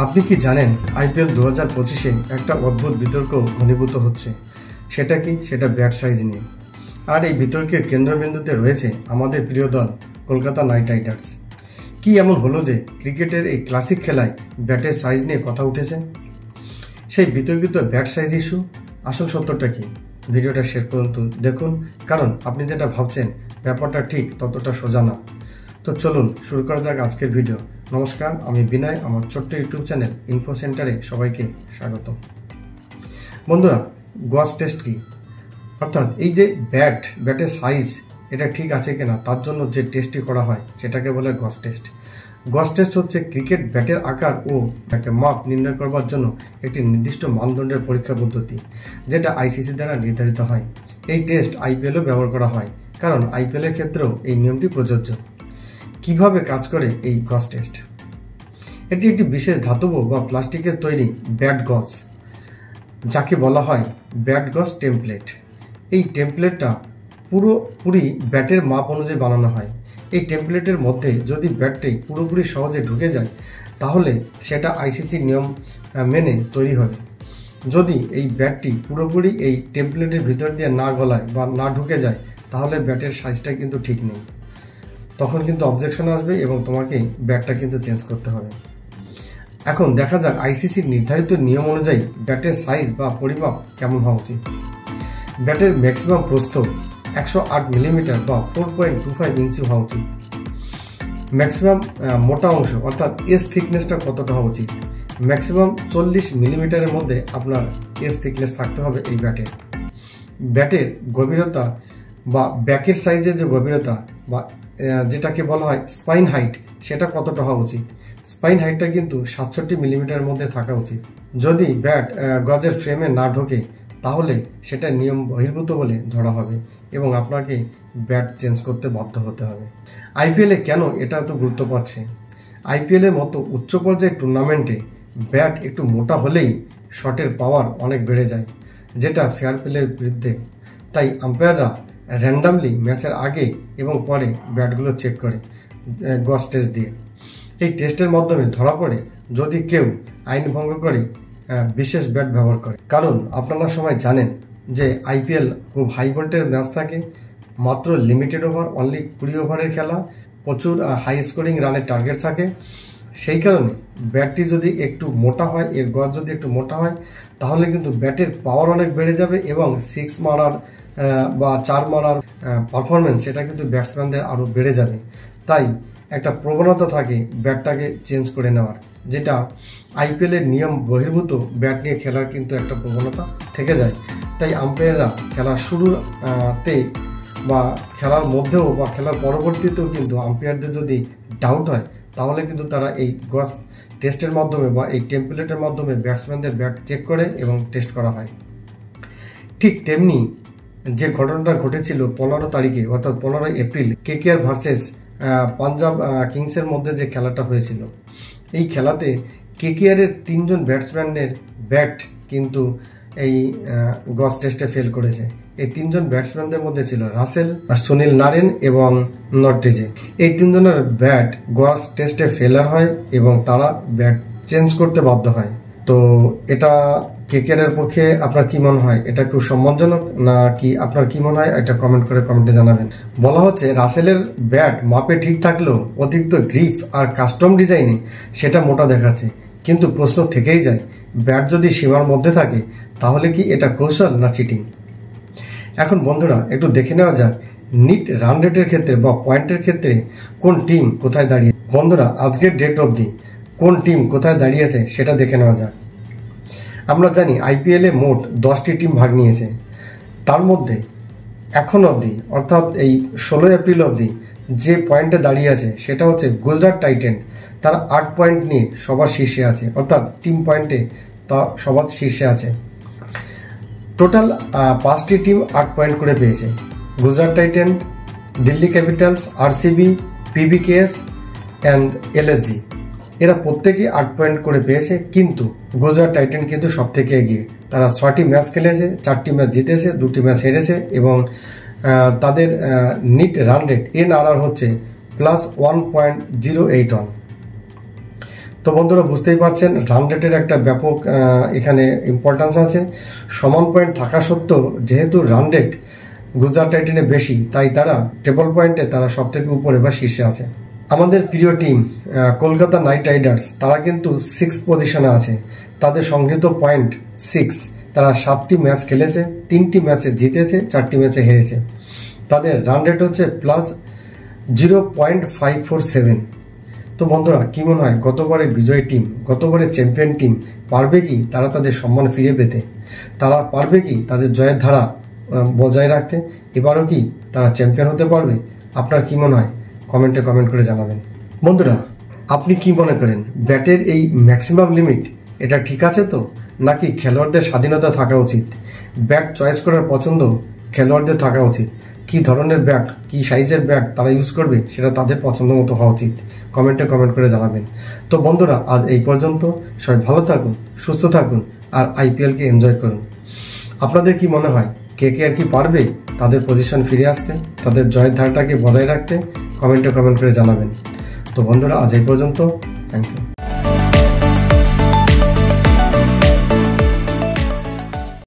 আপনি কি জানেন আইপিএল 2025-এ একটা অদ্ভুত বিতর্ক ঘনীভূত হচ্ছে। সেটা কি? সেটা ব্যাট সাইজ নিয়ে। আর এই বিতর্কের কেন্দ্রবিন্দুতে রয়েছে আমাদের প্রিয় দল কলকাতা নাইট রাইডার্স। কি এমন হলো যে ক্রিকেটের এই ক্লাসিক খেলায় ব্যাটের সাইজ নিয়ে কথা উঠেছে? সেই বিতর্কিত ব্যাট সাইজ ইস্যু আসল সত্যটা কি? ভিডিওটা শেষ পর্যন্ত দেখুন, কারণ আপনি যেটা ভাবছেন ব্যাপারটা ঠিক ততটা সোজা না। তো চলুন শুরু করা যাক আজকের ভিডিও। নমস্কার, আমি বিনয়, আমার ছোট্ট ইউটিউব চ্যানেল ইনফো সেন্টারে সবাইকে স্বাগত। বন্ধুরা, গজ টেস্ট কি? অর্থাৎ এই যে ব্যাটের সাইজ এটা ঠিক আছে কিনা তার জন্য যে টেস্টটি করা হয় সেটাকে বলে গজ টেস্ট। গজ টেস্ট হচ্ছে ক্রিকেট ব্যাটের আকার ও একটা মাপ নির্ণয় করবার জন্য একটি নির্দিষ্ট মানদণ্ডের পরীক্ষা পদ্ধতি, যেটা আইসিসি দ্বারা নির্ধারিত হয়। এই টেস্ট আইপিএলও ব্যবহার করা হয়, কারণ আইপিএলের ক্ষেত্রেও এই নিয়মটি প্রযোজ্য। কিভাবে কাজ করে এই গজ টেস্ট? এটি একটি বিশেষ ধাতব বা প্লাস্টিকের তৈরি ব্যাট গজ, যাকে বলা হয় ব্যাট গজ টেমপ্লেট। এই টেমপ্লেটটা পুরোপুরি ব্যাটের মাপ অনুযায়ী বানানো হয়। এই টেমপ্লেটের মধ্যে যদি ব্যাটটি পুরোপুরি সহজে ঢুকে যায় তাহলে সেটা আইসিসির নিয়ম মেনে তৈরি হবে। যদি এই ব্যাটটি পুরোপুরি এই টেমপ্লেটের ভিতর দিয়ে না গলায় বা না ঢুকে যায় তাহলে ব্যাটের সাইজটা কিন্তু ঠিক নেই। তখন কিন্তু অবজেকশন আসবে এবং তোমাকে ব্যাটটা কিন্তু চেঞ্জ করতে হবে। এখন দেখা যাক আইসিসির নির্ধারিত নিয়ম অনুযায়ী ব্যাটের সাইজ বা পরিমাপ কেমন হওয়া উচিত। ব্যাটের ম্যাক্সিমাম প্রস্থ 108 মিলিমিটার বা 4.25 ইঞ্চি হওয়া উচিত। ম্যাক্সিমাম মোটা অংশ অর্থাৎ এস থিকনেসটা কতটা হওয়া উচিত? ম্যাক্সিমাম 40 মিলিমিটারের মধ্যে আপনার এস থিকনেস থাকতে হবে এই ব্যাটের। ব্যাটের গভীরতা বা ব্যাকের সাইজের যে গভীরতা বা যেটাকে বলা হয় স্পাইন হাইট, সেটা কতটা হওয়া উচিত? স্পাইন হাইটটা কিন্তু 67 মিলিমিটারের মধ্যে থাকা উচিত। যদি ব্যাট গজের ফ্রেমে না ঢোকে তাহলে সেটা নিয়ম বহির্ভূত বলে ধরা হবে এবং আপনাকে ব্যাট চেঞ্জ করতে বাধ্য হতে হবে। আইপিএলে কেন এটা এত গুরুত্ব পাচ্ছে? আইপিএলের মতো উচ্চ পর্যায়ের টুর্নামেন্টে ব্যাট একটু মোটা হলেই শটের পাওয়ার অনেক বেড়ে যায়, যেটা ফেয়ার প্লের বিরুদ্ধে। তাই আম্পায়াররা র্যান্ডামলি ম্যাচের আগে এবং পরে ব্যাটগুলো চেক করে গজ টেস্ট দিয়ে। এই টেস্টের মাধ্যমে ধরা পড়ে যদি কেউ আইন ভঙ্গ করে বিশেষ ব্যাট ব্যবহার করে। কারণ আপনারা সবাই জানেন যে আইপিএল খুব হাই ভোল্টের ম্যাচ থাকে, মাত্র লিমিটেড ওভার, অনলি 20 ওভারের খেলা, প্রচুর হাই স্কোরিং রানের টার্গেট থাকে। সেই কারণে ব্যাটটি যদি একটু মোটা হয়, এর গজ যদি একটু মোটা হয় তাহলে কিন্তু ব্যাটের পাওয়ার অনেক বেড়ে যাবে এবং 6 মারার বা 4 মারার পারফরমেন্স সেটা কিন্তু ব্যাটসম্যানদের আরও বেড়ে যাবে। তাই একটা প্রবণতা থাকে ব্যাটটাকে চেঞ্জ করে নেওয়ার, যেটা আইপিএলের নিয়ম বহির্ভূত ব্যাট নিয়ে খেলার কিন্তু একটা প্রবণতা থেকে যায়। তাই আম্পায়াররা খেলার শুরুতে বা খেলার মধ্যেও বা খেলার পরবর্তীতেও কিন্তু আম্পায়ারদের যদি ডাউট হয় তাহলে কিন্তু তারা এই গজ টেস্টের মাধ্যমে বা এই টেমপ্লেটের মাধ্যমে ব্যাটসম্যানদের ব্যাট চেক করে এবং টেস্ট করা হয়। ঠিক তেমনি যে ঘটনাটা ঘটেছিল 15 তারিখে অর্থাৎ 15 এপ্রিল কেকেআর ভার্সেস পাঞ্জাব কিংসের মধ্যে যে খেলাটা হয়েছিল, এই খেলাতে কেকেআরের 3 জন ব্যাটসম্যানের ব্যাট কিন্তু এই গজ টেস্টে ফেল করেছে। এই 3 জন ব্যাটসম্যানদের মধ্যে ছিল রাসেল, সুনীল নারেন এবং নটরেজে। এই 3 জনের ব্যাট গজ টেস্টে ফেলার হয় এবং তারা ব্যাট চেঞ্জ করতে বাধ্য হয়। তো এটা কেকেআরের পক্ষে আপনার কি মনে হয়? এটা খুব সম্মানজনক না কি? আপনার কি মনে হয় এটা কমেন্টে জানাবেন। বলা হচ্ছে রাসেলের ব্যাট মাপে ঠিক থাকলেও অতিরিক্ত গ্রিপ আর কাস্টম ডিজাইনে সেটা মোটা দেখাচ্ছে। কিন্তু প্রশ্ন থেকেই যায়, ব্যাট যদি সীমার মধ্যে থাকে তাহলে কি এটা কৌশল না চিটিং? এখন বন্ধুরা একটু দেখে নেওয়া যাক নিট রান রেটের ক্ষেত্রে বা পয়েন্টের ক্ষেত্রে কোন টিম কোথায় দাঁড়িয়ে। বন্ধুরা, আজকের ডেট অবধি কোন টিম কোথায় দাঁড়িয়েছে সেটা দেখে নেওয়া যাক। আমরা জানি আইপিএলে মোট 10টি টিম ভাগ নিয়েছে। তার মধ্যে এখন অবধি অর্থাৎ এই 16 এপ্রিল অবধি যে পয়েন্টে দাঁড়িয়ে আছে সেটা হচ্ছে গুজরাট টাইটেন। তারা 8 পয়েন্ট নিয়ে সবার শীর্ষে আছে, অর্থাৎ টিম পয়েন্টে তা সবার শীর্ষে আছে। টোটাল 5টি টিম 8 পয়েন্ট করে পেয়েছে। Gujarat Titans, Delhi Capitals, RCB, PBKS and LSG, এরা প্রত্যেকে 8 পয়েন্ট করে পেয়েছে। কিন্তু গুজরাট টাইটেন কিন্তু সব থেকে এগিয়ে। তারা 6টি ম্যাচ খেলেছে, 4টি ম্যাচ জিতেছে, 2টি ম্যাচ হেরেছে এবং তাদের নিট রান রেট NRR হচ্ছে +1.081। তো বন্ধুরা বুঝতেই পারছেন রান রেটের একটা ব্যাপক এখানে ইম্পর্টেন্স আছে। সমান পয়েন্ট থাকা সত্ত্বেও যেহেতু রান রেট গুজরাট টাইটানে বেশি, তাই তারা টেবল পয়েন্টে তারা সব থেকে উপরে বা শীর্ষে আছে। আমাদের প্রিয় টিম কলকাতা নাইট রাইডার্স, তারা কিন্তু 6th পজিশনে আছে। তাদের সংগৃহীত পয়েন্ট 6। তারা 7টি ম্যাচ খেলেছে, 3টি ম্যাচে জিতেছে, 4টি ম্যাচে হেরেছে। তাদের রান রেট হচ্ছে +0.547। তো বন্ধুরা কি মনে হয় গতবারের বিজয়ী টিম, গতবারের চ্যাম্পিয়ন টিম পারবে কি তারা তাদের সম্মান ফিরে পেতে? তারা পারবে কি তাদের জয়ের ধারা বজায় রাখতে? এবারও কি তারা চ্যাম্পিয়ন হতে পারবে? আপনার কি মনে হয় কমেন্টে কমেন্ট করে জানাবেন। বন্ধুরা আপনি কি মনে করেন ব্যাটের এই ম্যাক্সিমাম লিমিট এটা ঠিক আছে তো, নাকি খেলোয়াড়দের স্বাধীনতা থাকা উচিত? ব্যাট চয়েস করার পছন্দ খেলোয়াড়দের থাকা উচিত। কি ধরনের ব্যাট, কি সাইজের ব্যাট তারা ইউজ করবে সেটা তাদের পছন্দ মতো হওয়া উচিত। কমেন্টে কমেন্ট করে জানাবেন। তো বন্ধুরা আজ এই পর্যন্ত। সবাই ভালো থাকুন, সুস্থ থাকুন আর আইপিএলকে এনজয় করুন। আপনাদের কি মনে হয় KKR কি পারবে তাদের পজিশন ফিরে আসতে, তাদের জয়ের ধারাটাকে বজায় রাখতে? কমেন্টে কমেন্ট করে জানাবেন। তো বন্ধুরা আজ এই পর্যন্ত। Thank you.